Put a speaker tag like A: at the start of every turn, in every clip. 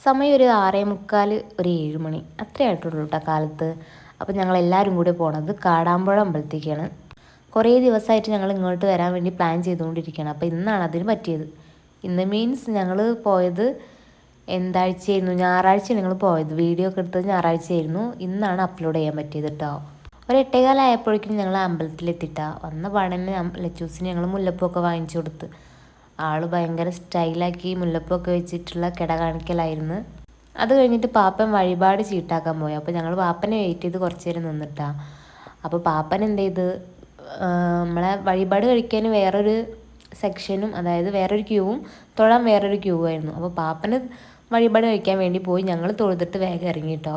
A: സമയം ഒരു 6:45 ഒരു 7 മണി അത്രേ ആയിട്ടുള്ളൂ കേട്ടോ കാലത്ത്. അപ്പോൾ ഞങ്ങളെല്ലാവരും കൂടി പോണത് കാടാമ്പുഴ അമ്പലത്തേക്കാണ്. കുറേ ദിവസമായിട്ട് ഞങ്ങൾ ഇങ്ങോട്ട് വരാൻ വേണ്ടി പ്ലാൻ ചെയ്തുകൊണ്ടിരിക്കുകയാണ്. അപ്പോൾ ഇന്നാണ് അതിന് പറ്റിയത്. ഇന്ന് മീൻസ് ഞങ്ങൾ പോയത് എന്താഴ്ചയായിരുന്നു, ഞായറാഴ്ചയാണ് ഞങ്ങൾ പോയത്. വീഡിയോ ഒക്കെ എടുത്തത് ഞായറാഴ്ചയായിരുന്നു. ഇന്നാണ് അപ്ലോഡ് ചെയ്യാൻ പറ്റിയത് കേട്ടോ. ഒരു 8:15 ആയപ്പോഴേക്കും ഞങ്ങൾ അമ്പലത്തിലെത്തിയിട്ടാ. വന്ന പാടന്നെ ലച്ചൂസിന് ഞങ്ങൾ മുല്ലപ്പൂവൊക്കെ വാങ്ങിച്ചു കൊടുത്ത്. ആൾ ഭയങ്കര സ്റ്റൈലാക്കി മുല്ലപ്പൂവൊക്കെ വെച്ചിട്ടുള്ള കിട കാണിക്കലായിരുന്നു. അത് കഴിഞ്ഞിട്ട് പാപ്പൻ വഴിപാട് ചീട്ടാക്കാൻ പോയി. അപ്പോൾ ഞങ്ങൾ പാപ്പനെ വെയിറ്റ് ചെയ്ത് കുറച്ച് നേരം നിന്നിട്ടാ. അപ്പോൾ പാപ്പൻ എന്ത് ചെയ്ത്, നമ്മളെ വഴിപാട് കഴിക്കാൻ വേറൊരു സെക്ഷനും, അതായത് വേറൊരു ക്യൂവും തൊഴാൻ വേറൊരു ക്യൂ ആയിരുന്നു. അപ്പോൾ പാപ്പന് വഴിപാട് കഴിക്കാൻ വേണ്ടി പോയി. ഞങ്ങൾ തൊഴുതിട്ട് വേഗം ഇറങ്ങി കേട്ടോ.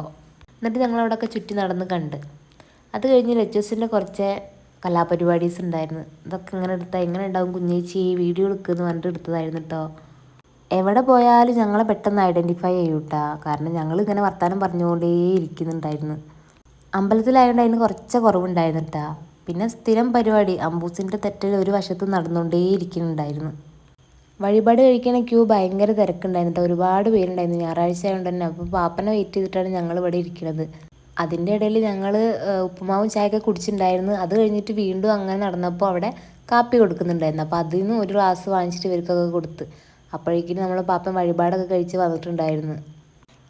A: എന്നിട്ട് ഞങ്ങളവിടെയൊക്കെ ചുറ്റി നടന്ന് കണ്ട്. അത് കഴിഞ്ഞ് ലച്ചൂസിൻ്റെ കുറച്ച് കലാപരിപാടീസ് ഉണ്ടായിരുന്നു. ഇതൊക്കെ ഇങ്ങനെ എടുത്താൽ എങ്ങനെ ഉണ്ടാവും കുഞ്ഞേച്ചി, വീഡിയോ എടുക്കുമെന്ന് പറഞ്ഞിട്ട് എടുത്തതായിരുന്നു കേട്ടോ. എവിടെ പോയാലും ഞങ്ങളെ പെട്ടെന്ന് ഐഡൻറ്റിഫൈ ചെയ്യൂട്ടാ. കാരണം ഞങ്ങളിങ്ങനെ വർത്തമാനം പറഞ്ഞുകൊണ്ടേ ഇരിക്കുന്നുണ്ടായിരുന്നു. അമ്പലത്തിലായതുകൊണ്ട് അതിന് കുറച്ച് കുറവുണ്ടായിരുന്നു കേട്ടോ. പിന്നെ സ്ഥിരം പരിപാടി അമ്പൂസിൻ്റെ തെറ്റൽ ഒരു വശത്ത് നടന്നുകൊണ്ടേ ഇരിക്കുന്നുണ്ടായിരുന്നു. വഴിപാട് കഴിക്കണ ക്യൂ ഭയങ്കര തിരക്കുണ്ടായിരുന്നു കേട്ടോ. ഒരുപാട് പേരുണ്ടായിരുന്നു. ഞായറാഴ്ച ആയതുകൊണ്ട് തന്നെ. അപ്പോൾ പാപ്പനെ വെയിറ്റ് ചെയ്തിട്ടാണ് ഞങ്ങൾ ഇവിടെ ഇരിക്കുന്നത്. അതിൻ്റെ ഇടയിൽ ഞങ്ങൾ ഉപ്പുമാവും ചായയൊക്കെ കുടിച്ചിട്ടുണ്ടായിരുന്നു. അത് കഴിഞ്ഞിട്ട് വീണ്ടും അങ്ങനെ നടന്നപ്പോൾ അവിടെ കാപ്പി കൊടുക്കുന്നുണ്ടായിരുന്നു. അപ്പോൾ അതിൽ നിന്ന് ഒരു ഗ്ലാസ് വാങ്ങിച്ചിട്ട് ഇവർക്കൊക്കെ കൊടുത്ത്. അപ്പോഴേക്കും നമ്മൾ പാപ്പൻ വഴിപാടൊക്കെ കഴിച്ച് വന്നിട്ടുണ്ടായിരുന്നു.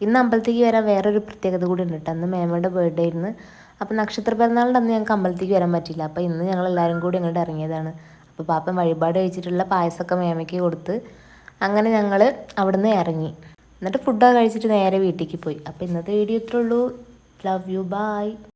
A: ഇന്ന് അമ്പലത്തേക്ക് വരാൻ വേറൊരു പ്രത്യേകത കൂടി ഉണ്ട് കേട്ടോ. അന്ന് മേമയുടെ ബർത്ത്ഡേ ആയിരുന്നു. അപ്പോൾ നക്ഷത്ര പിറന്നാളിൻ്റെ അന്ന് ഞങ്ങൾക്ക് അമ്പലത്തേക്ക് വരാൻ പറ്റില്ല. അപ്പോൾ ഇന്ന് ഞങ്ങളെല്ലാവരും കൂടി ഇങ്ങോട്ട് ഇറങ്ങിയതാണ്. അപ്പോൾ പാപ്പൻ വഴിപാട് കഴിച്ചിട്ടുള്ള പായസമൊക്കെ മേമയ്ക്ക് കൊടുത്ത് അങ്ങനെ ഞങ്ങൾ അവിടുന്ന് ഇറങ്ങി. എന്നിട്ട് ഫുഡൊക്കെ കഴിച്ചിട്ട് നേരെ വീട്ടിലേക്ക് പോയി. അപ്പോൾ ഇന്നത്തെ വീഡിയോ ഇത്രേ ഉള്ളൂ. Love you, by.